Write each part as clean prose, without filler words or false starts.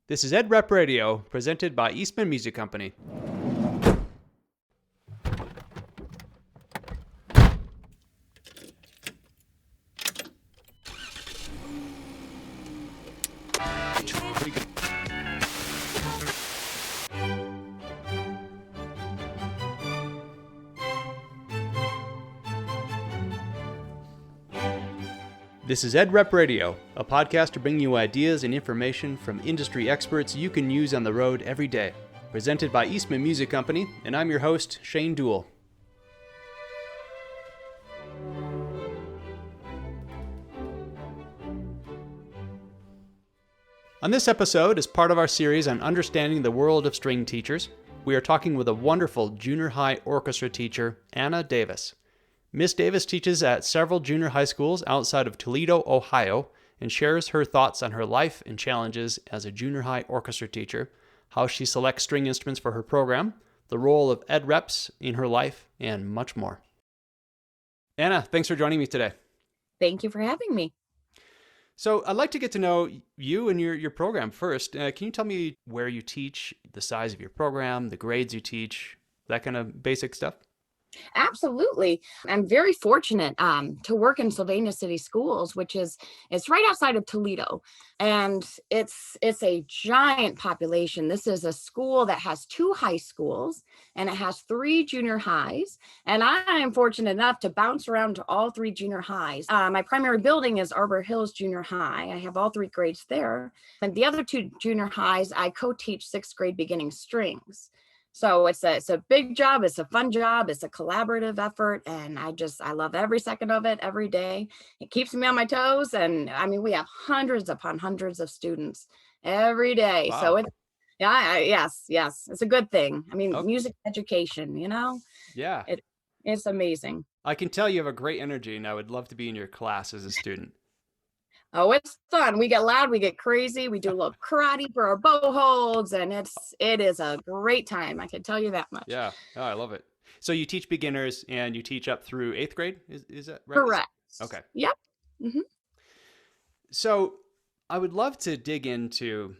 This is Ed Rep Radio, presented by Eastman Music Company. This is Ed Rep Radio, a podcast to bring you ideas and information from industry experts you can use on the road every day. Presented by Eastman Music Company, and I'm your host, Shane Duell. On this episode, as part of our series on understanding the world of string teachers, we are talking with a wonderful junior high orchestra teacher, Anna Davis. Miss Davis teaches at several junior high schools outside of Toledo, Ohio, and shares her thoughts on her life and challenges as a junior high orchestra teacher, how she selects string instruments for her program, the role of ed reps in her life, and much more. Anna, thanks for joining me today. Thank you for having me. So I'd like to get to know you and your program first. Can you tell me where you teach, the size of your program, the grades you teach, that kind of basic stuff? Absolutely. I'm very fortunate to work in Sylvania City Schools, which is it's right outside of Toledo. And it's a giant population. This is a school that has 2 high schools and it has 3 junior highs. And I am fortunate enough to bounce around to all 3 junior highs. My primary building is Arbor Hills Junior High. I have all 3 grades there. And the other 2 junior highs, I co-teach 6th grade beginning strings. So it's a big job. It's a fun job. It's a collaborative effort. And I love every second of it every day. It keeps me on my toes. And I mean, we have hundreds upon hundreds of students every day. Wow. So yes. It's a good thing. I mean, Okay. Music education, Yeah. It's amazing. I can tell you have a great energy, and I would love to be in your class as a student. Oh, it's fun. We get loud, we get crazy, we do a little karate for our bow holds, and it is a great time. I can tell you that much. Yeah. Oh, I love it. So you teach beginners and you teach up through 8th grade? Is that right? Correct. Okay. Yep. Mm-hmm. So I would love to dig into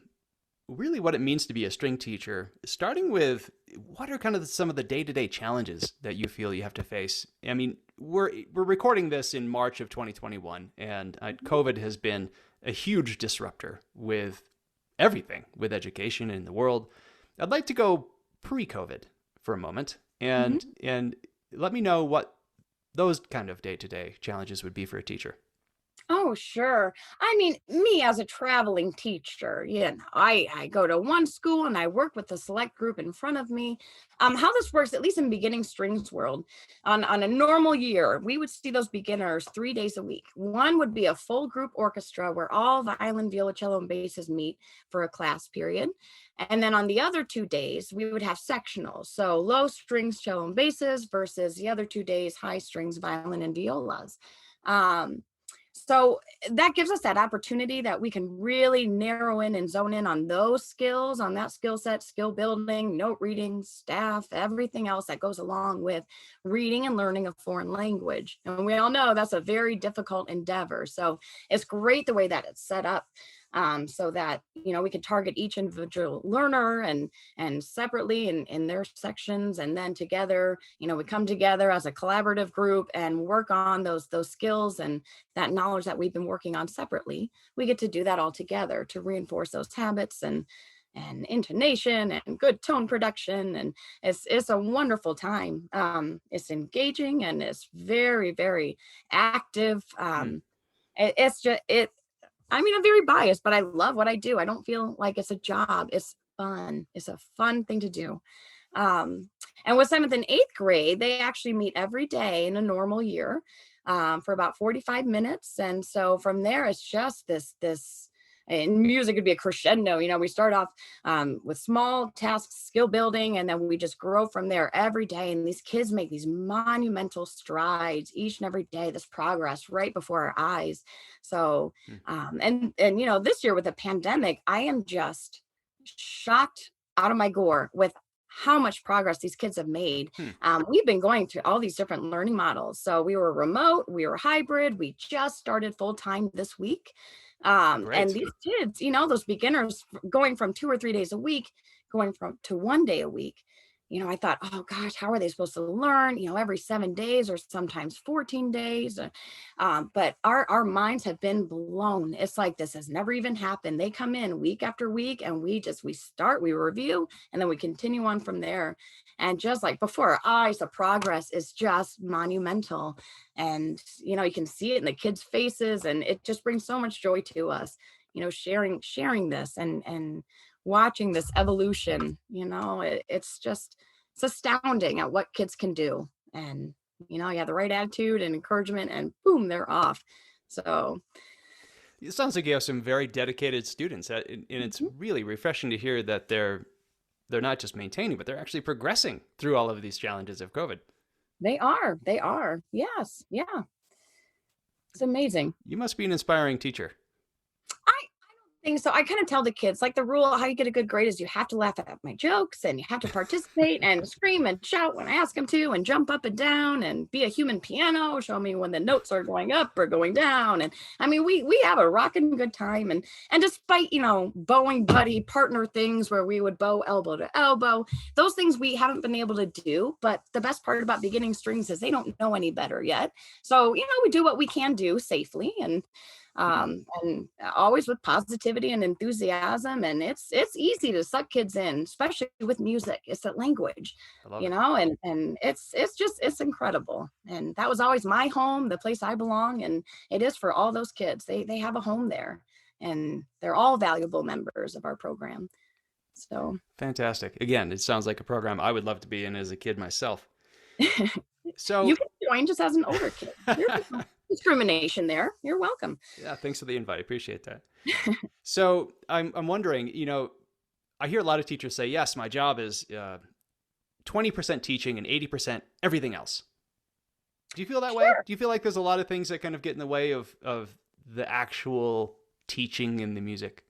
really what it means to be a string teacher, starting with what are kind of some of the day-to-day challenges that you feel you have to face? I mean, we're recording this in March of 2021, and COVID has been a huge disruptor with everything, with education in the world. I'd like to go pre-COVID for a moment and let me know what those kind of day-to-day challenges would be for a teacher. Oh, sure. I mean, me as a traveling teacher, I go to one school and I work with a select group in front of me. How this works, at least in beginning strings world, on a normal year, we would see those beginners 3 days a week. One would be a full group orchestra where all violin, viola, and basses meet for a class period. And then on the other 2 days, we would have sectionals. So low strings, cello, and basses versus the other 2 days, high strings, violin, and violas. So that gives us that opportunity that we can really narrow in and zone in on those skills, on that skill set, skill building, note reading, staff, everything else that goes along with reading and learning a foreign language. And we all know that's a very difficult endeavor. So it's great the way that it's set up. So that, we can target each individual learner and separately in their sections. And then together, we come together as a collaborative group and work on those skills and that knowledge that we've been working on separately. We get to do that all together to reinforce those habits and intonation and good tone production. And it's a wonderful time. It's engaging and it's very, very active. I'm very biased, but I love what I do. I don't feel like it's a job. It's fun. It's a fun thing to do. And with 7th and 8th grade, they actually meet every day in a normal year for about 45 minutes. And so from there, it's just this in music, it'd be a crescendo. We start off with small tasks, skill building, and then we just grow from there every day. And these kids make these monumental strides each and every day, this progress right before our eyes. So, and this year with the pandemic, I am just shocked out of my gore with how much progress these kids have made. We've been going through all these different learning models. So we were remote, we were hybrid, we just started full-time this week. And Great. these kids, those beginners going from 2 or 3 days a week, going from to 1 day a week, I thought, oh gosh, how are they supposed to learn, every 7 days or sometimes 14 days? But our minds have been blown. It's like this has never even happened. They come in week after week and we review, and then we continue on from there. And just like before our eyes, the progress is just monumental. And, you can see it in the kids' faces, and it just brings so much joy to us, sharing this and watching this evolution. It's astounding at what kids can do. And, you have the right attitude and encouragement, and boom, they're off. So It sounds like you have some very dedicated students, and it's mhm, really refreshing to hear that they're not just maintaining, but they're actually progressing through all of these challenges of COVID. they are. Yes. Yeah. It's amazing. You must be an inspiring teacher. I don't think so. I kind of tell the kids, like, the rule how you get a good grade is you have to laugh at my jokes, and you have to participate and scream and shout when I ask them to, and jump up and down and be a human piano, show me when the notes are going up or going down. And I mean, we have a rocking good time. And despite, bowing buddy partner things where we would bow elbow to elbow, those things we haven't been able to do. But the best part about beginning strings is they don't know any better yet. So, we do what we can do safely, and always with positivity and enthusiasm. And it's easy to suck kids in, especially with music. It's a language, I love it. and it's incredible. And that was always my home, the place I belong, and it is for all those kids. They have a home there, and they're all valuable members of our program. So Fantastic. Again, it sounds like a program I would love to be in as a kid myself. you So, can join just as an older kid. There's no discrimination there. You're welcome. yeah, thanks for the invite. I appreciate that. So, I'm wondering, I hear a lot of teachers say, yes, my job is 20% teaching and 80% everything else. Do you feel that way? Sure. Do you feel like there's a lot of things that kind of get in the way of the actual teaching in the music?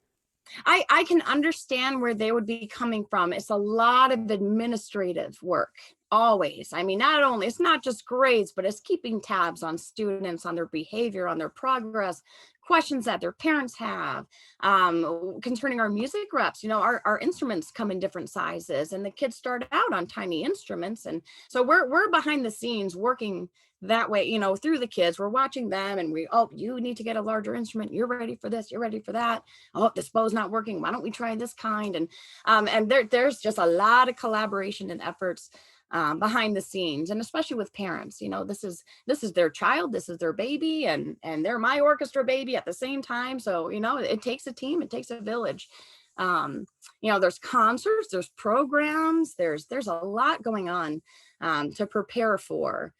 I can understand where they would be coming from. It's a lot of administrative work, always. I mean, not only, it's not just grades, but it's keeping tabs on students, on their behavior, on their progress, questions that their parents have. Concerning our music reps, our instruments come in different sizes, and the kids start out on tiny instruments. And so we're behind the scenes working that way, through the kids. We're watching them, and oh, you need to get a larger instrument. You're ready for this. You're ready for that. Oh, this bow's not working. Why don't we try this kind? And there's just a lot of collaboration and efforts behind the scenes, and especially with parents. This is their child, this is their baby, and they're my orchestra baby at the same time. So it takes a team, it takes a village. There's concerts, there's programs, there's a lot going on to prepare for.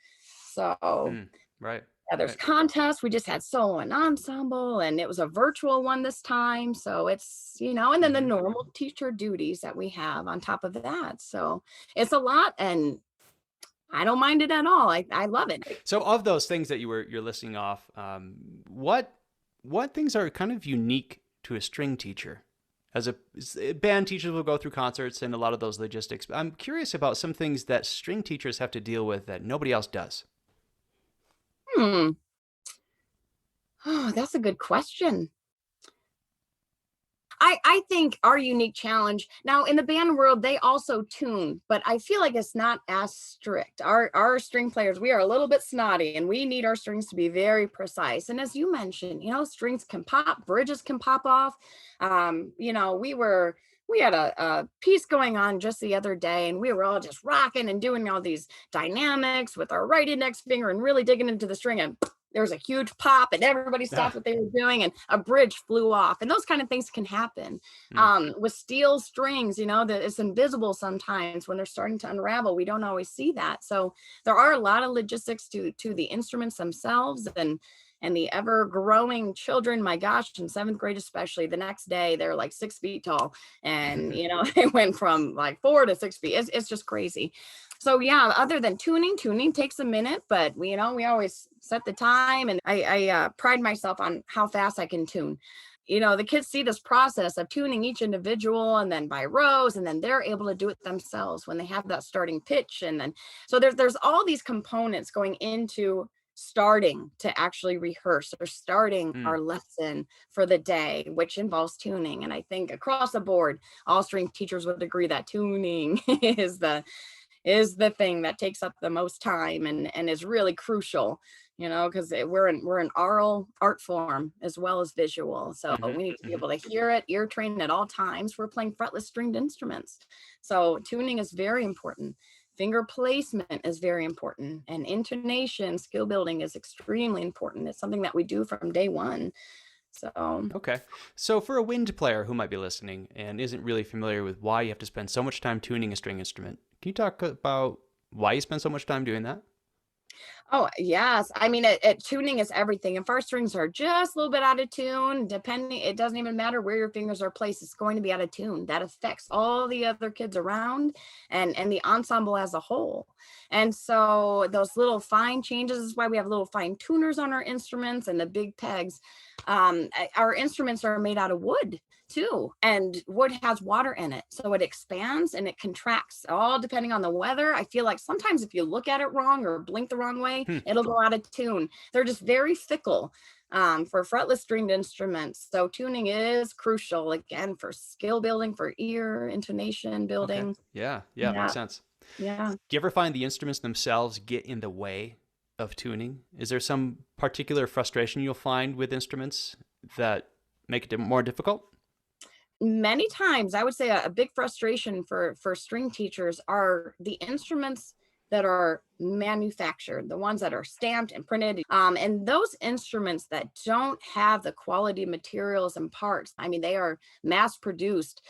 So Mm, right. yeah, there's Right. contests. We just had solo and ensemble, and it was a virtual one this time. So and then the Hmm. normal teacher duties that we have on top of that. So it's a lot, and I don't mind it at all. I love it. So, of those things that you're listing off, what things are kind of unique to a string teacher? Band teachers will go through concerts and a lot of those logistics. I'm curious about some things that string teachers have to deal with that nobody else does. Hmm. Oh, that's a good question. I think our unique challenge now in the band world, they also tune, but I feel like it's not as strict. Our string players, we are a little bit snotty, and we need our strings to be very precise. And as you mentioned, strings can pop, bridges can pop off. We had a piece going on just the other day, and we were all just rocking and doing all these dynamics with our right index finger and really digging into the string, and there was a huge pop, and everybody stopped what they were doing, and a bridge flew off. And those kind of things can happen Mm, with steel strings, that it's invisible sometimes when they're starting to unravel. We don't always see that. So there are a lot of logistics to the instruments themselves, and the ever growing children. My gosh, in seventh grade especially, the next day they're like 6 feet tall, and they went from like 4 to 6 feet. It's just crazy. So yeah, other than tuning takes a minute, but we always set the time, and I pride myself on how fast I can tune. The kids see this process of tuning each individual, and then by rows, and then they're able to do it themselves when they have that starting pitch. And then so there's all these components going into starting to actually rehearse or starting Mm. our lesson for the day, which involves tuning. And I think across the board, all string teachers would agree that tuning is the thing that takes up the most time and is really crucial, because we're an oral art form as well as visual. So Hmm. we need to be Hmm. able to hear it, ear train at all times. We're playing fretless stringed instruments. So tuning is very important. Finger placement is very important. And intonation, skill building is extremely important. It's something that we do from day one. So Okay. So for a wind player who might be listening and isn't really familiar with why you have to spend so much time tuning a string instrument, can you talk about why you spend so much time doing that? Oh, yes. I mean, tuning is everything. If our strings are just a little bit out of tune, depending, it doesn't even matter where your fingers are placed, it's going to be out of tune. That affects all the other kids around and the ensemble as a whole. And so those little fine changes is why we have little fine tuners on our instruments and the big pegs. Our instruments are made out of wood too, and wood has water in it, so it expands and it contracts, all depending on the weather. I feel like sometimes if you look at it wrong or blink the wrong way, Hmm. it'll go out of tune. They're just very fickle, for fretless stringed instruments. So tuning is crucial, again, for skill building, for ear intonation Okay. building. Yeah. Yeah. Yeah, Makes sense. yeah. Do you ever find the instruments themselves get in the way of tuning? Is there some particular frustration you'll find with instruments that make it more difficult? Many times I would say a big frustration for string teachers are the instruments that are manufactured, the ones that are stamped and printed, and those instruments that don't have the quality materials and parts. I mean, they are mass produced.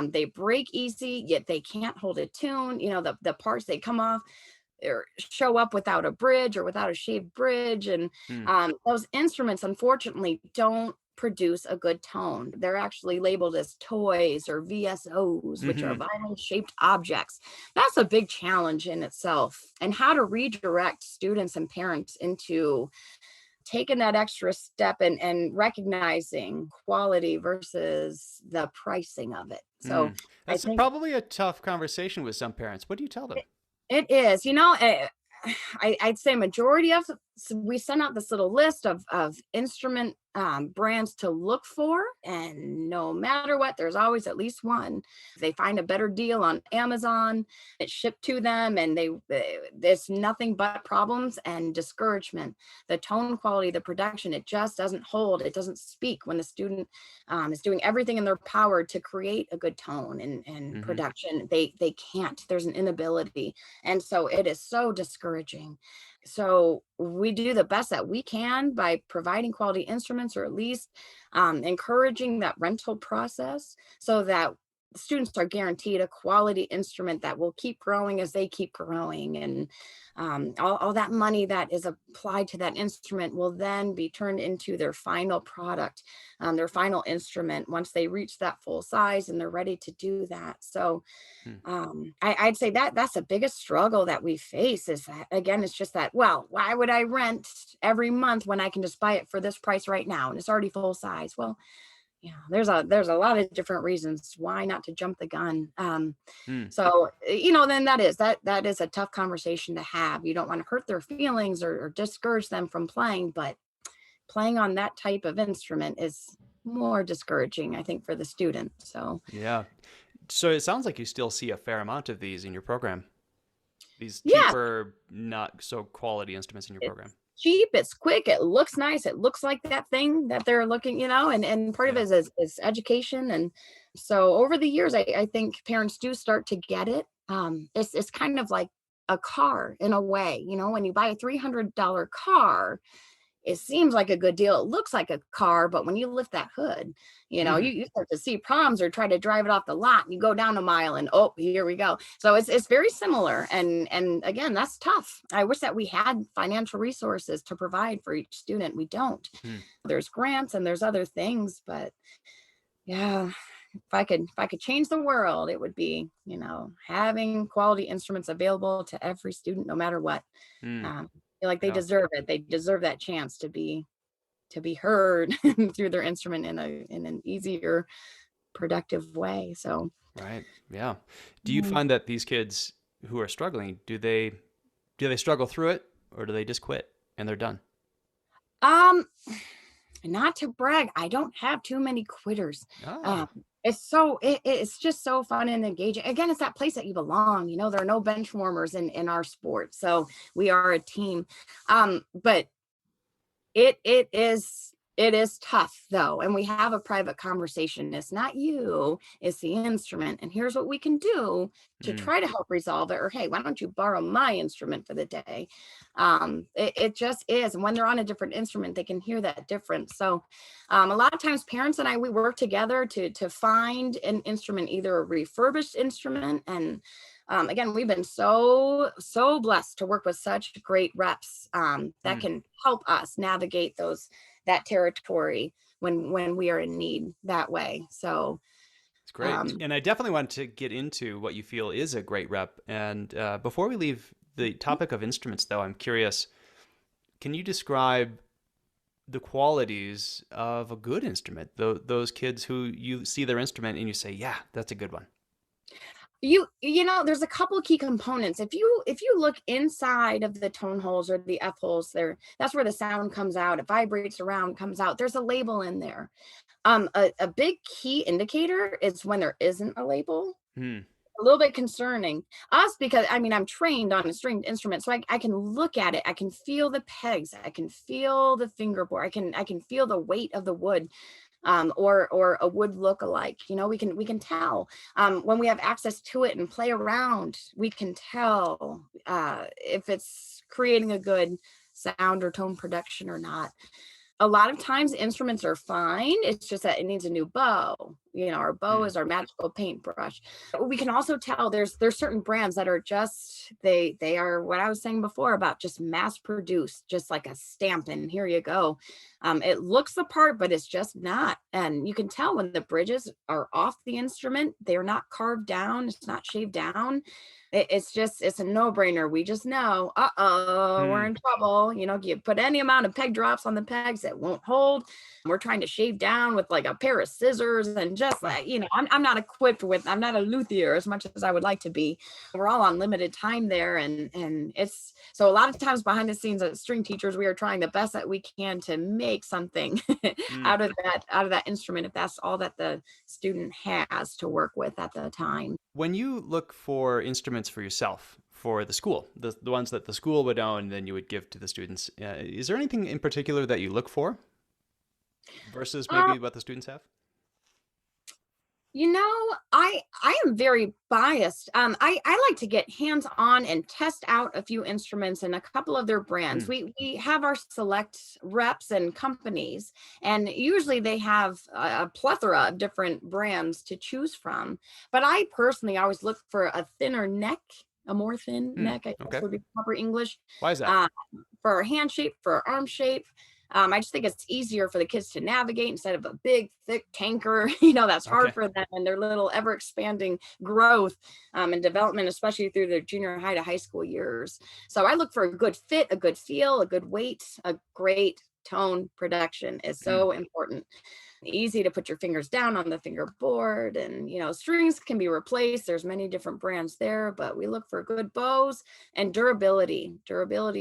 They break easy, yet they can't hold a tune. The parts, they come off or show up without a bridge or without a shaved bridge. And Hmm. those instruments, unfortunately, don't produce a good tone. They're actually labeled as toys or VSOs, which are Mm-hmm. violin shaped objects. That's a big challenge in itself. And how to redirect students and parents into taking that extra step and recognizing quality versus the pricing of it. So Mm. I That's think probably a tough conversation with some parents. What do you tell them? it is, I'd say majority of we send out this little list of instrument brands to look for, and no matter what, there's always at least one. If they find a better deal on Amazon, it's shipped to them, and there's nothing but problems and discouragement. The tone quality, the production, it just doesn't hold. It doesn't speak when the student is doing everything in their power to create a good tone and Mm-hmm. production. They can't. There's an inability, and so it is so discouraging. So we do the best that we can by providing quality instruments, or at least encouraging that rental process, so that students are guaranteed a quality instrument that will keep growing as they keep growing. And all that money that is applied to that instrument will then be turned into their final product, their final instrument, once they reach that full size and they're ready to do that. So Hmm. I'd say that that's the biggest struggle that we face, is that, again, it's just that, well, why would I rent every month when I can just buy it for this price right now and it's already full size? Well, yeah, there's a lot of different reasons why not to jump the gun. Hmm. So then that is a tough conversation to have. You don't want to hurt their feelings or discourage them from playing, but playing on that type of instrument is more discouraging, I think, for the student. So Yeah. So it sounds like you still see a fair amount of these in your program. These yeah, cheaper, not so quality instruments in your program. it's cheap, it's quick, it looks nice, it looks like that thing that they're looking, and part of Yeah. it is education. And so over the years, I think parents do start to get it. It's kind of like a car in a way. When you buy a $300 car, it seems like a good deal. It looks like a car, but when you lift that hood, Hmm. you start to see problems, or try to drive it off the lot, and you go down a mile and, oh, here we go. So it's very similar. And again, that's tough. I wish that we had financial resources to provide for each student. We don't. Hmm. There's grants and there's other things, but yeah, if I could change the world, it would be, having quality instruments available to every student, no matter what. Hmm. Feel like they Yeah. deserve it. They deserve that chance to be heard through their instrument in an easier, productive way. So Right. Yeah. Do you mm, find that these kids who are struggling, do they struggle through it or do they just quit? and they're done? Um, Not to brag, I don't have too many quitters. Oh. Um, it's just so fun and engaging. Again, it's that place that you belong. There are no bench warmers in our sport, so we are a team. But it is tough though, and we have a private conversation. It's not you, it's the instrument, and here's what we can do to Mm, try to help resolve it. Or hey, why don't you borrow my instrument for the day? It just is, and when they're on a different instrument, they can hear that difference. So a lot of times parents and I, we work together to find an instrument, either a refurbished instrument. And again, we've been so blessed to work with such great reps that mm. can help us navigate that territory when we are in need that way. So It's great. um, And I definitely want to get into what you feel is a great rep. And before we leave the topic of instruments, though, I'm curious, can you describe the qualities of a good instrument? Those kids who you see their instrument and you say, yeah, that's a good one. there's a couple of key components. If you look inside of the tone holes or the F holes there, that's where the sound comes out. It vibrates around, comes out. There's a label in there. A big key indicator is when there isn't a label. Hmm. A little bit concerning us, because I mean I'm trained on a stringed instrument, so I can look at it, I can feel the pegs, I can feel the fingerboard, I can feel the weight of the wood, or a wood look-alike. We can tell when we have access to it and play around. We can tell if it's creating a good sound or tone production or not. A lot of times instruments are fine. It's just that it needs a new bow. Our bow Hmm. is our magical paintbrush. We can also tell there's certain brands that are just they are what I was saying before about just mass produced, just like a stamp, and here you go. It looks the part, but it's just not. And you can tell when the bridges are off the instrument, they're not carved down, it's not shaved down. It's a no-brainer. We just know, we're Hmm. in trouble. You put any amount of peg drops on the pegs, it won't hold. We're trying to shave down with like a pair of scissors, and just Huh. like, I'm not equipped with, I'm not a luthier as much as I would like to be. We're all on limited time there. And it's so a lot of times behind the scenes as string teachers, we are trying the best that we can to make something Hmm. out of that instrument, if that's all that the student has to work with at the time. When you look for instruments for yourself, for the school, the ones that the school would own, then you would give to the students, is there anything in particular that you look for versus Uh, maybe what the students have? I am very biased. I like to get hands on and test out a few instruments and a couple of their brands. Hmm. We have our select reps and companies, and usually they have a plethora of different brands to choose from. But I personally always look for a thinner neck, a more thin Hmm. neck, I guess Okay. would be proper English. Why is that? Uh, for our hand shape, for our arm shape. I just think it's easier for the kids to navigate instead of a big, thick tanker, that's hard Okay. for them and their little ever expanding growth and development, especially through their junior high to high school years. So I look for a good fit, a good feel, a good weight, a great tone production is Hmm. so important. Easy to put your fingers down on the fingerboard, and strings can be replaced. There's many different brands there, but we look for good bows and durability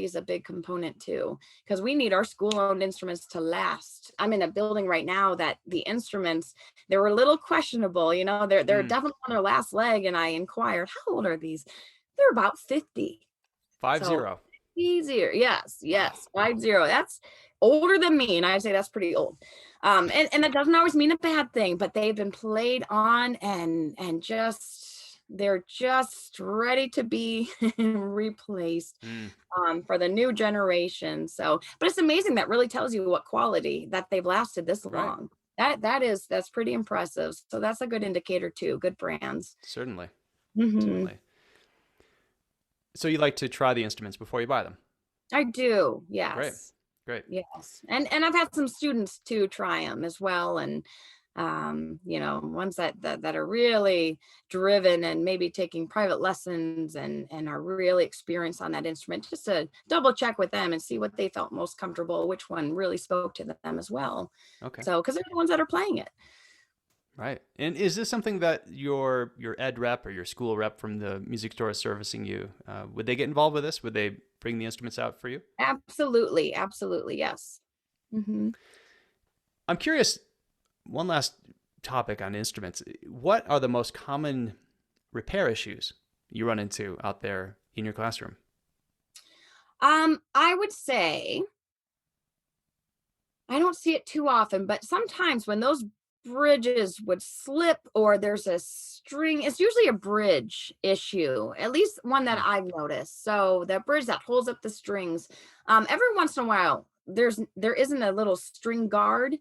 is a big component too, because we need our school owned instruments to last. I'm in a building right now that the instruments, they were a little questionable. They're Hmm. definitely on their last leg, and I inquired, how old are these? They're about 50. Five So zero. easier. Yes, Wow. yes. 50. That's older than me. And I say that's pretty old. And that doesn't always mean a bad thing, but they've been played on, and just they're just ready to be replaced Hmm. for the new generation. So, but it's amazing. That really tells you what quality that they've lasted this Right. long. That's pretty impressive. So that's a good indicator too. Good brands. Certainly. Hmm. Certainly. So you like to try the instruments before you buy them? I do. Great. Yes. Great. Yes. And I've had some students to try them as well. And ones that are really driven and maybe taking private lessons and are really experienced on that instrument, just to double check with them and see what they felt most comfortable, which one really spoke to them as well. Okay. So, because they're the ones that are playing it. Right. And is this something that your ed rep or your school rep from the music store is servicing you? Would they get involved with this? Would they bring the instruments out for you? Absolutely, absolutely, yes. Hmm. I'm curious, one last topic on instruments. What are the most common repair issues you run into out there in your classroom? I would say I don't see it too often, but sometimes when those bridges would slip or there's a string, it's usually a bridge issue, at least one that Hmm. I've noticed. So the bridge that holds up the strings, every once in a while, there isn't a little string guard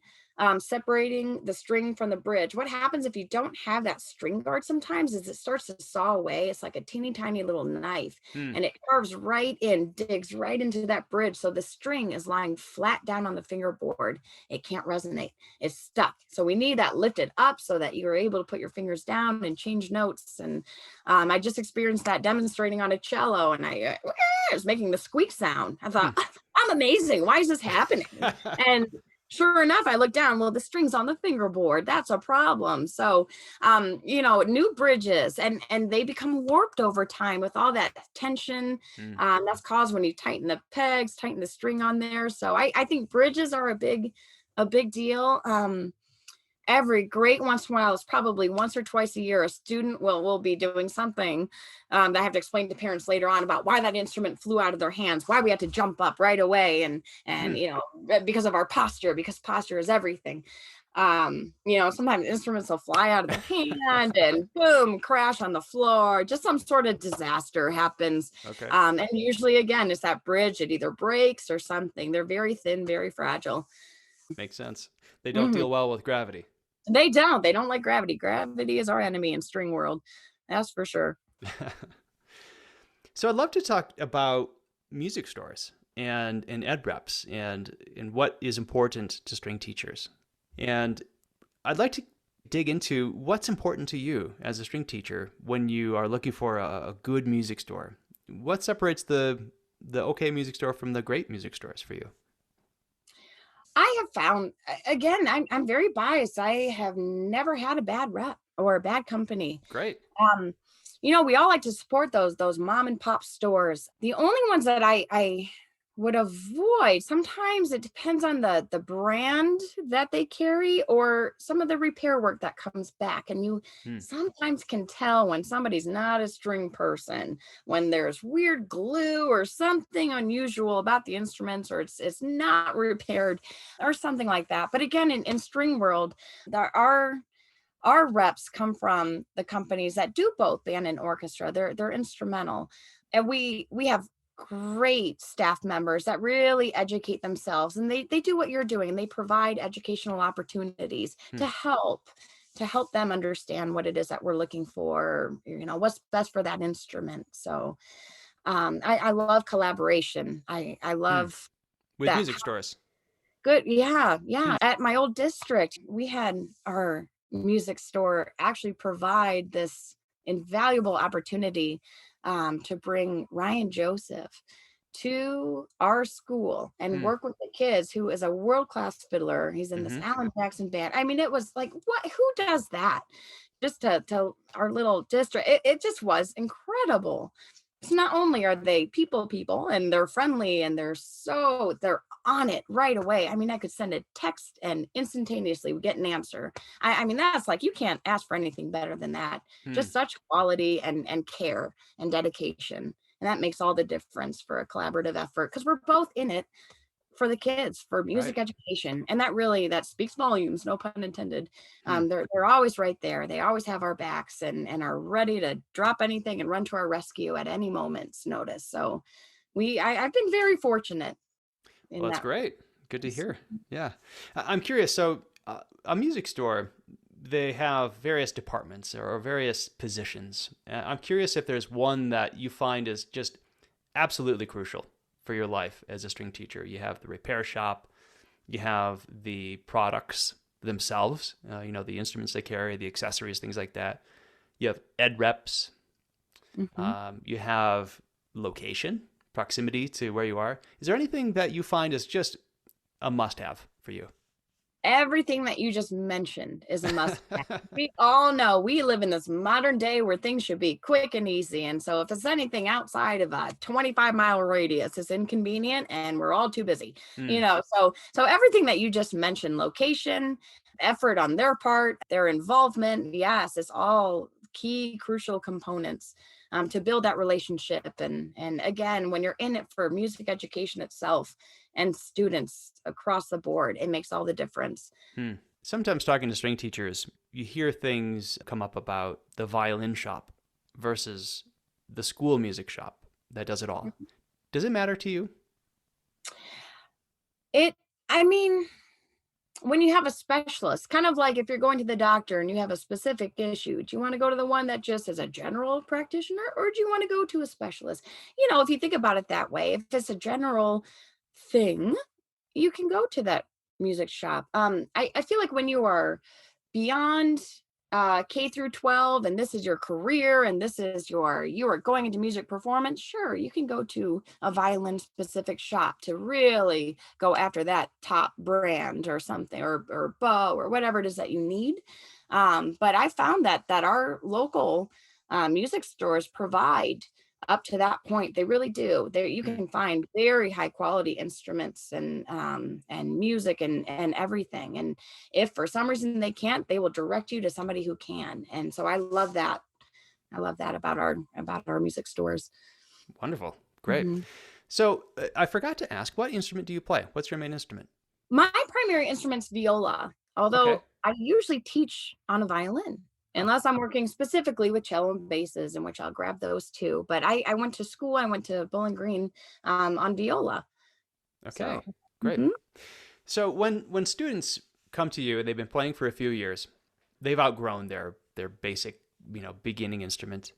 separating the string from the bridge. What happens if you don't have that string guard sometimes is it starts to saw away. It's like a teeny tiny little knife Hmm. and it carves right in, digs right into that bridge. So the string is lying flat down on the fingerboard. It can't resonate. It's stuck. So we need that lifted up so that you're able to put your fingers down and change notes. And I just experienced that demonstrating on a cello, and I was making the squeak sound. I thought, I'm amazing. Why is this happening? And sure enough, I looked down. Well, the string's on the fingerboard. That's a problem. So, new bridges and they become warped over time with all that tension. Hmm. That's caused when you tighten the pegs, tighten the string on there. So I think bridges are a big deal. Every great once in a while, it's probably once or twice a year, a student will be doing something that I have to explain to parents later on about why that instrument flew out of their hands, why we had to jump up right away, and Hmm. because of our posture, because posture is everything. Sometimes instruments will fly out of the hand and boom, crash on the floor. Just some sort of disaster happens. Okay. And usually, again, it's that bridge. It either breaks or something. They're very thin, very fragile. Makes sense. They don't Mhm. deal well with gravity. They don't like gravity. Gravity is our enemy in string world. That's for sure. So I'd love to talk about music stores and ed reps and what is important to string teachers. And I'd like to dig into what's important to you as a string teacher when you are looking for a good music store. What separates the okay music store from the great music stores for you? I have found again, I'm very biased. I have never had a bad rep or a bad company. Great. Um, we all like to support those mom and pop stores. The only ones that I would avoid, sometimes it depends on the brand that they carry or some of the repair work that comes back. And you Hmm. sometimes can tell when somebody's not a string person, when there's weird glue or something unusual about the instruments, or it's not repaired or something like that. But again, in string world, there are our reps come from the companies that do both band and orchestra. They're instrumental, and we have great staff members that really educate themselves, and they do what you're doing, and they provide educational opportunities Hmm. to help them understand what it is that we're looking for. What's best for that instrument. So I love collaboration. I Hmm. love With that. music stores. Good. Yeah. Yeah. Hmm. At my old district, we had our music store actually provide this invaluable opportunity to bring Ryan Joseph to our school and Hmm. work with the kids, who is a world-class fiddler. He's in this Mm-hmm. Alan Jackson band. I mean, it was like, who does that? Just to our little district. It just was incredible. So not only are they people and they're friendly and they're on it right away. I mean, I could send a text and instantaneously we get an answer. I mean, that's like, you can't ask for anything better than that. Hmm. Just such quality and care and dedication. And that makes all the difference for a collaborative effort because we're both in it for the kids, for Right. music education. And that speaks volumes, no pun intended. Hmm. They're always right there. They always have our backs and are ready to drop anything and run to our rescue at any moment's notice. So I've been very fortunate Well, in that's that. great. Good to hear. Yeah. I'm curious. So, a music store, they have various departments or various positions. I'm curious if there's one that you find is just absolutely crucial for your life as a string teacher. You have the repair shop, you have the products themselves, the instruments they carry, the accessories, things like that. You have ed reps, Mhm. you have location, proximity to where you are. Is there anything that you find is just a must have for you? Everything that you just mentioned is a must have. We all know we live in this modern day where things should be quick and easy. And so if it's anything outside of a 25-mile radius, it's inconvenient and we're all too busy. Mm. So everything that you just mentioned, location, effort on their part, their involvement, yes, it's all key crucial components to build that relationship. And again, when you're in it for music education itself and students across the board, it makes all the difference. Hmm. Sometimes talking to string teachers, you hear things come up about the violin shop versus the school music shop that does it all. Does it matter to you? It, I mean, when you have a specialist, kind of like if you're going to the doctor and you have a specific issue, do you want to go to the one that just is a general practitioner, or do you want to go to a specialist? If you think about it that way, if it's a general thing, you can go to that music shop. I feel like when you are beyond K through 12 and this is your career and this is you are going into music performance, sure, you can go to a violin specific shop to really go after that top brand or something, or bow or whatever it is that you need. But I found that our local music stores provide up to that point. They really do. There you Hmm. can find very high quality instruments and music and everything. And if for some reason they can't, they will direct you to somebody who can. And so I love that. I love that about our music stores. Wonderful. Great. Mhm. So I forgot to ask, what instrument do you play? What's your main instrument? My primary instrument's viola, Okay. although I usually teach on a violin, Oh, unless I'm working specifically with cello and basses, in which I'll grab those too. But I went to school, I went to Bowling Green on viola. So, okay. Great. mhm. So when students come to you and they've been playing for a few years, they've outgrown their basic, beginning instrument.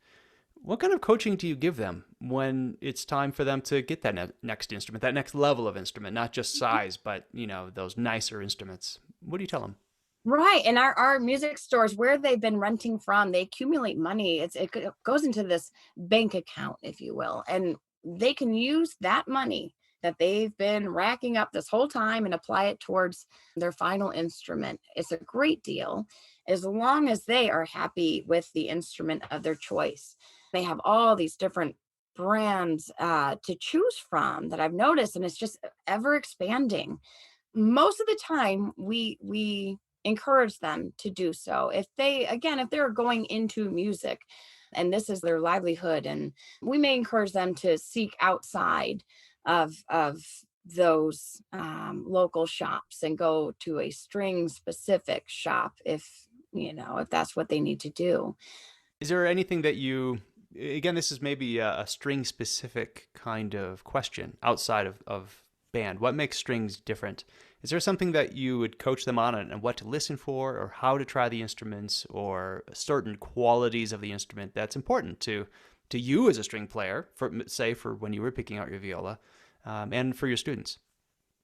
What kind of coaching do you give them when it's time for them to get that next instrument, that next level of instrument, not just size, but those nicer instruments? What do you tell them? Right, and our music stores, where they've been renting from, they accumulate money. It goes into this bank account, if you will, and they can use that money that they've been racking up this whole time and apply it towards their final instrument. It's a great deal as long as they are happy with the instrument of their choice. They have all these different brands to choose from that I've noticed, and it's just ever expanding. Most of the time we encourage them to do so. If they're going into music and this is their livelihood, and we may encourage them to seek outside of those local shops and go to a string specific shop if that's what they need to do. Is there anything that again, this is maybe a string specific kind of question outside of band. What makes strings different? Is there something that you would coach them on and what to listen for or how to try the instruments or certain qualities of the instrument that's important to you as a string player, for when you were picking out your viola, and for your students?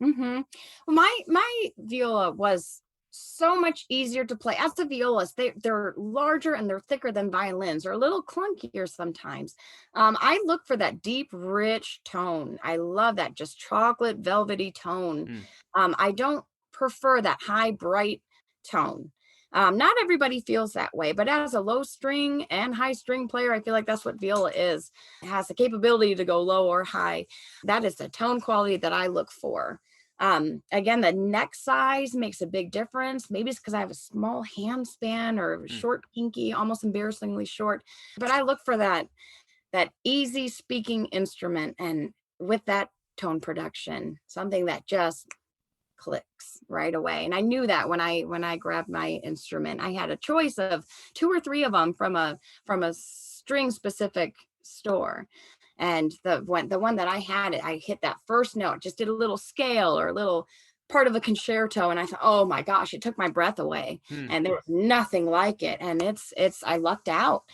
Hmm. Well, my viola was so much easier to play. As a violist, they're larger and they're thicker than violins, or a little clunkier sometimes. I look for that deep, rich tone. I love that just chocolate velvety tone. Mm. I don't prefer that high, bright tone. Not everybody feels that way, but as a low string and high string player, I feel like that's what viola is. It has the capability to go low or high. That is the tone quality that I look for. Again, the neck size makes a big difference. Maybe it's because I have a small hand span or Mm. short pinky, almost embarrassingly short. But I look for that easy speaking instrument, and with that tone production, something that just clicks right away. And I knew that when I grabbed my instrument. I had a choice of two or three of them from a string specific store. And the one that I had, I hit that first note, just did a little scale or a little part of a concerto, and I thought, oh my gosh, it took my breath away. Mm. And there was nothing like it. And it's I lucked out.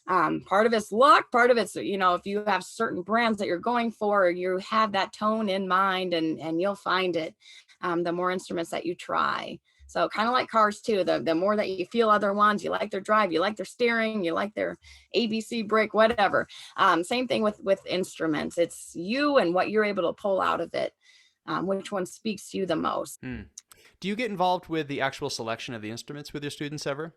Part of it's luck, part of it's, if you have certain brands that you're going for, you have that tone in mind, and you'll find it. The more instruments that you try. So kind of like cars too, the more that you feel other ones, you like their drive, you like their steering, you like their ABC brake, whatever. Same thing with instruments. It's you and what you're able to pull out of it. Which one speaks to you the most. Mm. Do you get involved with the actual selection of the instruments with your students ever?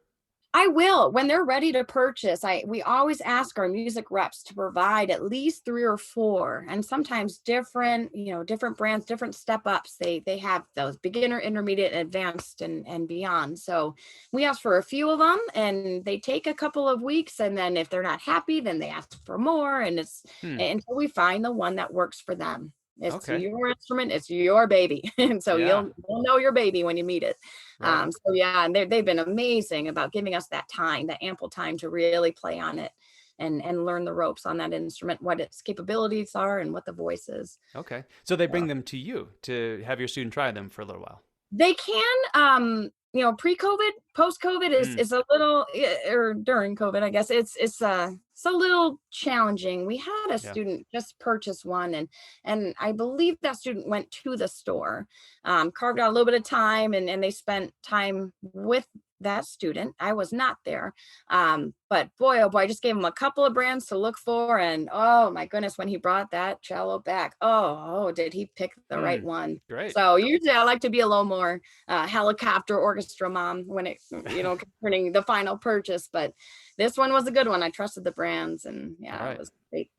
I will. When they're ready to purchase, we always ask our music reps to provide at least 3 or 4, and sometimes different, different brands, different step ups. They have those beginner, intermediate, advanced, and beyond. So we ask for a few of them, and they take a couple of weeks, and then if they're not happy, then they ask for more, and it's Hmm. until we find the one that works for them. It's Okay. your instrument, it's your baby. And so Yeah. you'll know your baby when you meet it. Right. So yeah, and they've been amazing about giving us that time, that ample time to really play on it and learn the ropes on that instrument, what its capabilities are and what the voice is. Okay. So they So bring them to you to have your student try them for a little while. they can, pre-COVID, post-COVID Mm. is a little, or during COVID, I guess it's a little challenging. We had a Yeah. student just purchase one, and I believe that student went to the store, carved out a little bit of time, and they spent time with that student. I was not there, but boy, oh boy, I just gave him a couple of brands to look for, and oh my goodness, when he brought that cello back, oh, did he pick the right Mm. one? Great. So usually I like to be a little more helicopter orchestra mom when it, concerning the final purchase. But this one was a good one. I trusted the brands, and All yeah, it right. was great.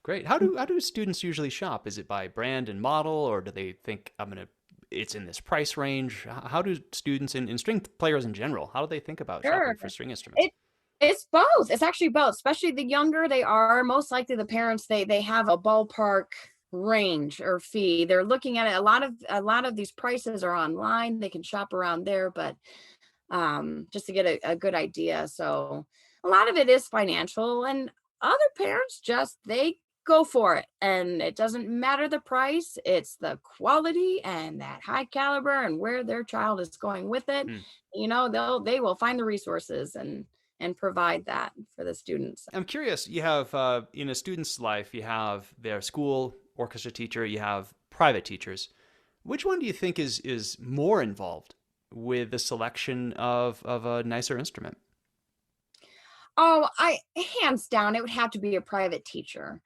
Great. How do students usually shop? Is it by brand and model, or do they think it's in this price range? How do students and string players in general, how do they think about Sure. shopping for string instruments? It it's both. It's actually both. Especially the younger they are, most likely the parents they have a ballpark range or fee. They're looking at it. A lot of these prices are online. They can shop around there, but just to get a good idea. So a lot of it is financial, and other parents just they go for it, and it doesn't matter the price. It's the quality and that high caliber and where their child is going with it. Hmm. They will find the resources and provide that for the students. I'm curious, you have in a student's life, you have their school orchestra teacher, you have private teachers. Which one do you think is more involved with the selection of a nicer instrument? Oh, I hands down, it would have to be a private teacher,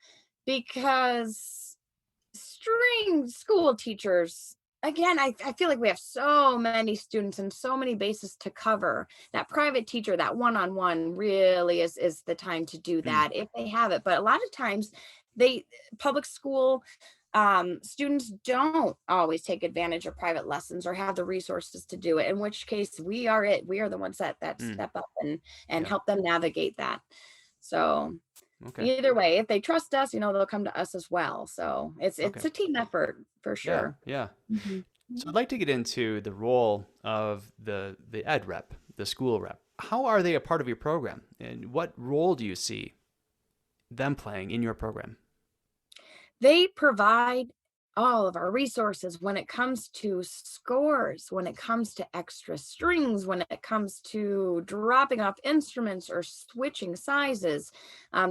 because string school teachers, again, I feel like we have so many students and so many bases to cover. That private teacher, that one-on-one really is the time to do Hmm. that if they have it. But a lot of times they public school students don't always take advantage of private lessons or have the resources to do it, in which case we are the ones that Hmm. step up and Yeah. help them navigate that. So Okay. either way, if they trust us, they'll come to us as well. So it's Okay. a team effort for Yeah. sure. Yeah. Mhm. So I'd like to get into the role of the ed rep, the school rep. How are they a part of your program, and what role do you see them playing in your program? They provide all of our resources when it comes to scores, when it comes to extra strings, when it comes to dropping off instruments or switching sizes.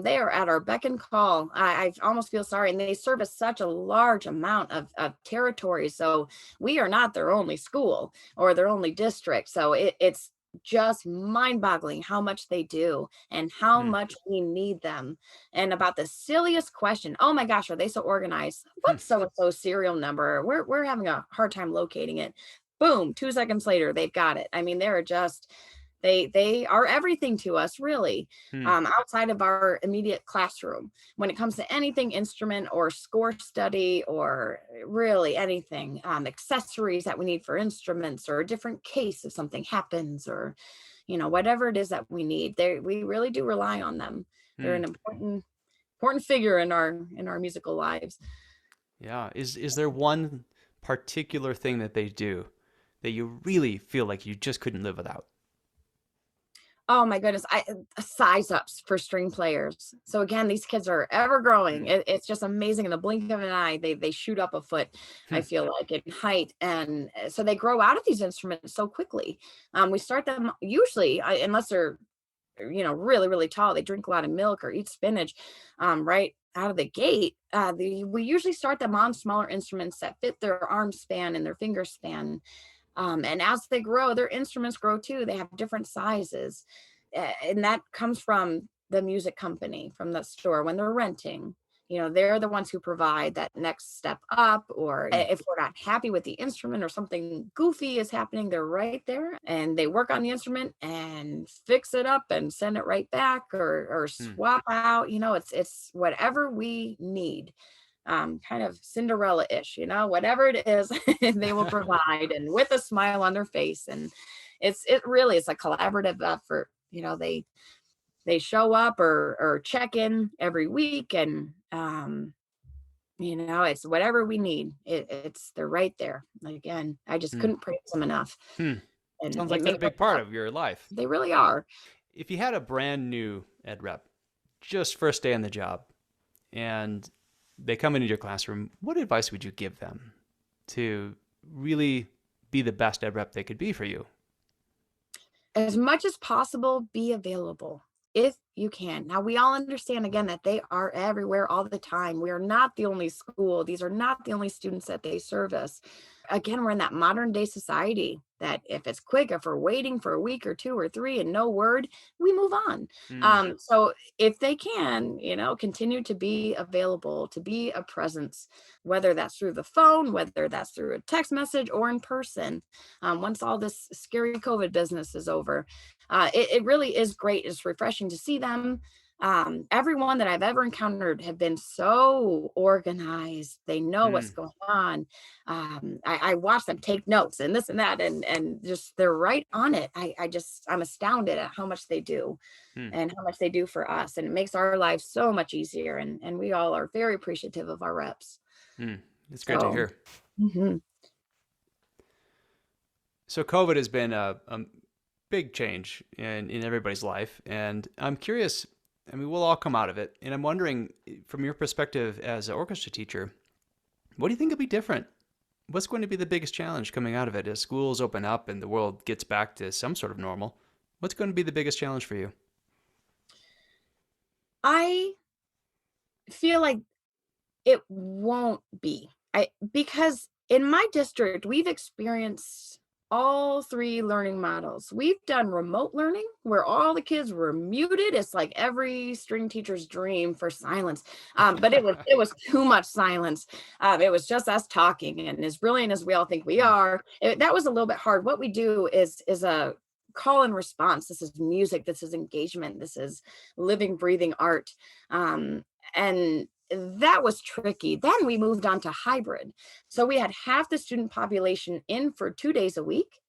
They are at our beck and call. I almost feel sorry, and they service such a large amount of territory. So we are not their only school or their only district. So it's just mind-boggling how much they do and how Hmm. much we need them. And about the silliest question, oh my gosh, are they so organized? Hmm. What's so and so serial number? We're having a hard time locating it. Boom, 2 seconds later, they've got it. I mean, they're just they are everything to us, really, Hmm. outside of our immediate classroom. When it comes to anything instrument or score study or really anything, accessories that we need for instruments or a different case if something happens, or whatever it is that we need, we really do rely on them. They're Hmm. an important figure in our musical lives. Yeah. Is there one particular thing that they do that you really feel like you just couldn't live without? Oh my goodness, size ups for string players. So again, these kids are ever growing. Hmm. It's just amazing. In the blink of an eye, they shoot up a foot, I Hmm. feel like, in height, and so they grow out of these instruments so quickly. We start them usually, unless they're really really tall, they drink a lot of milk or eat spinach, right out of the gate. We usually start them on smaller instruments that fit their arm span and their finger span, and as they grow, their instruments grow too. They have different sizes, and that comes from the music company, from the store when they're renting. they're the ones who provide that next step up, or Mm, if we're not happy with the instrument or something goofy is happening, they're right there and they work on the instrument and fix it up and send it right back, or mm. swap out. It's whatever we need, kind of Cinderella-ish, whatever it is, they will provide, and with a smile on their face. And it really is a collaborative effort. They show up or check in every week, and it's whatever we need. They're right there. Again, I just Mm. couldn't praise them enough, Hmm. and Sounds it like they're a makes big part of your life. they really are. If you had a brand new ed rep, just first day on the job, and they come into your classroom, what advice would you give them to really be the best ed rep they could be for you? As much as possible, be available if you can. Now, we all understand again that they are everywhere all the time. We are not the only school. These are not the only students that they service. Again, we're in that modern day society that if it's quick, if we're waiting for a week or two or three and no word, we move on. Mm, So if they can, continue to be available, to be a presence, whether that's through the phone, whether that's through a text message or in person, once all this scary COVID business is over, it really is great. It's refreshing to see them. Everyone that I've ever encountered have been so organized. They know what's mm, going on. I watch them take notes and this and that, and just they're right on it. I'm astounded at how much they do mm, and how much they do for us. And it makes our lives so much easier. And we all are very appreciative of our reps. mm. It's great to So, hear. mhm. So COVID has been a big change in everybody's life, and I'm curious. I mean, we'll all come out of it, and I'm wondering, from your perspective as an orchestra teacher, what do you think will be different? What's going to be the biggest challenge coming out of it as schools open up and the world gets back to some sort of normal? What's going to be the biggest challenge for you? I feel like it won't be. Because in my district, we've experienced all three learning models. We've done remote learning where all the kids were muted. It's like every string teacher's dream for silence. But it was too much silence. It was just us talking, and as brilliant as we all think we Mm, are, that was a little bit hard. What we do is a call and response. This is music. This is engagement. This is living, breathing art. And that was tricky. Then we moved on to hybrid. So we had half the student population in for 2 days a week,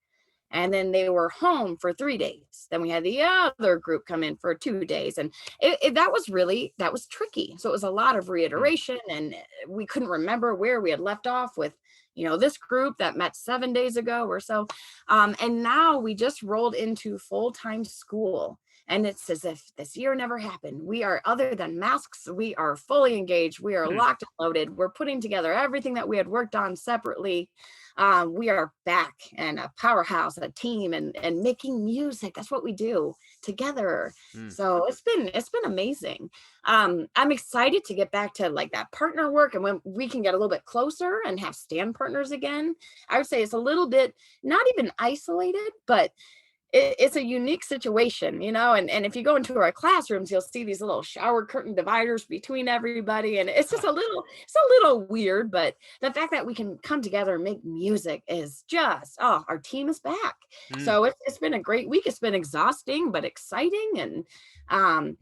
and then they were home for 3 days. Then we had the other group come in for 2 days. And that was tricky. So it was a lot of mm, reiteration, and we couldn't remember where we had left off with, this group that met 7 days ago or so. And now we just rolled into full-time school. And it's as if this year never happened. We are, other than masks, we are fully engaged. We are mm, locked and loaded. We're putting together everything that we had worked on separately. We are back and a powerhouse, a team, and making music. That's what we do together. mm. So it's been amazing. I'm excited to get back to like that partner work, and when we can get a little bit closer and have stand partners again. I would say it's a little bit not even isolated, but it's a unique situation, and if you go into our classrooms, you'll see these little shower curtain dividers between everybody. And it's a little weird, but the fact that we can come together and make music is just, oh, our team is back. Mm. So it's been a great week. It's been exhausting, but exciting. And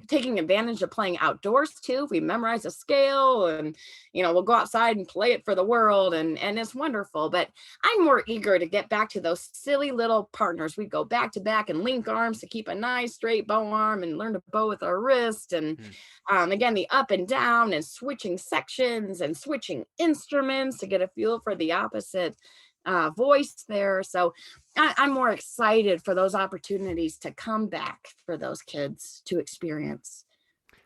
taking advantage of playing outdoors too. We memorize a scale, and we'll go outside and play it for the world, and it's wonderful. But I'm more eager to get back to those silly little partners. We go back to back and link arms to keep a nice straight bow arm, and learn to bow with our wrist. And Mm. again, the up and down and switching sections and switching instruments to get a feel for the opposite voice there. So I'm more excited for those opportunities to come back for those kids to experience.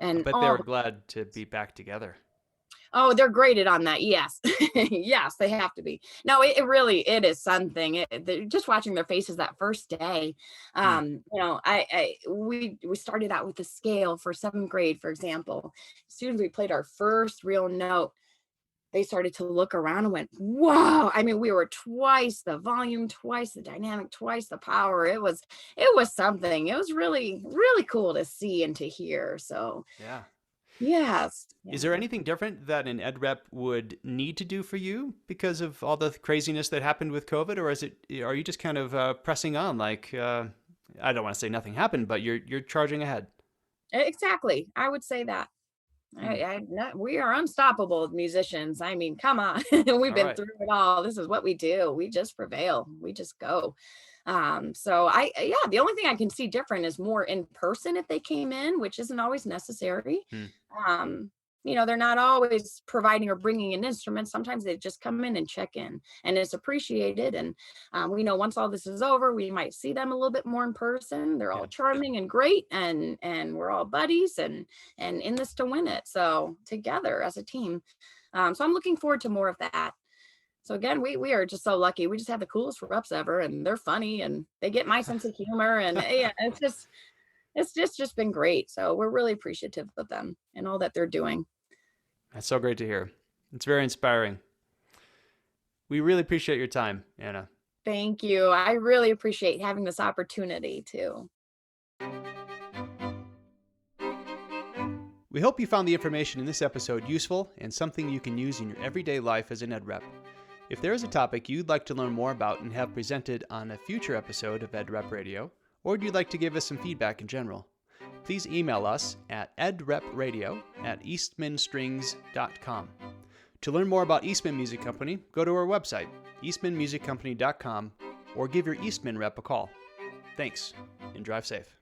I And bet they were glad to be back together. oh, they're graded on that. Yes. Yes, they have to be. No, it is something. Just watching their faces that first day. Mm, We started out with a scale for seventh grade, for example. As soon as we played our first real note, they started to look around and went, whoa. I mean, we were twice the volume, twice the dynamic, twice the power. It was something. It was really, really cool to see and to hear. So yeah. Yes. Is Yeah. there anything different that an ed rep would need to do for you because of all the craziness that happened with COVID, or are you just kind of pressing on like I don't want to say nothing happened, but you're charging ahead? Exactly. I would say that. Hmm. We are unstoppable as musicians. I mean, come on. We've All been right. through it all. This is what we do. We just prevail. We just go. So yeah, the only thing I can see different is more in person if they came in, which isn't always necessary. Hmm. Um, they're not always providing or bringing in instruments. Sometimes they just come in and check in, and it's appreciated. And we know once all this is over, we might see them a little bit more in person. They're all Yeah. charming and great, and we're all buddies and in this to win it. So together as a team. So I'm looking forward to more of that. So again, we are just so lucky. We just have the coolest reps ever, and they're funny, and they get my sense of humor, and yeah, it's just been great. So we're really appreciative of them and all that they're doing. That's so great to hear. It's very inspiring. We really appreciate your time, Anna. Thank you. I really appreciate having this opportunity too. We hope you found the information in this episode useful and something you can use in your everyday life as an ed rep. If there is a topic you'd like to learn more about and have presented on a future episode of Ed Rep Radio, or you'd like to give us some feedback in general, please email us at edrepradio@eastmanstrings.com. To learn more about Eastman Music Company, go to our website, eastmanmusiccompany.com, or give your Eastman rep a call. Thanks, and drive safe.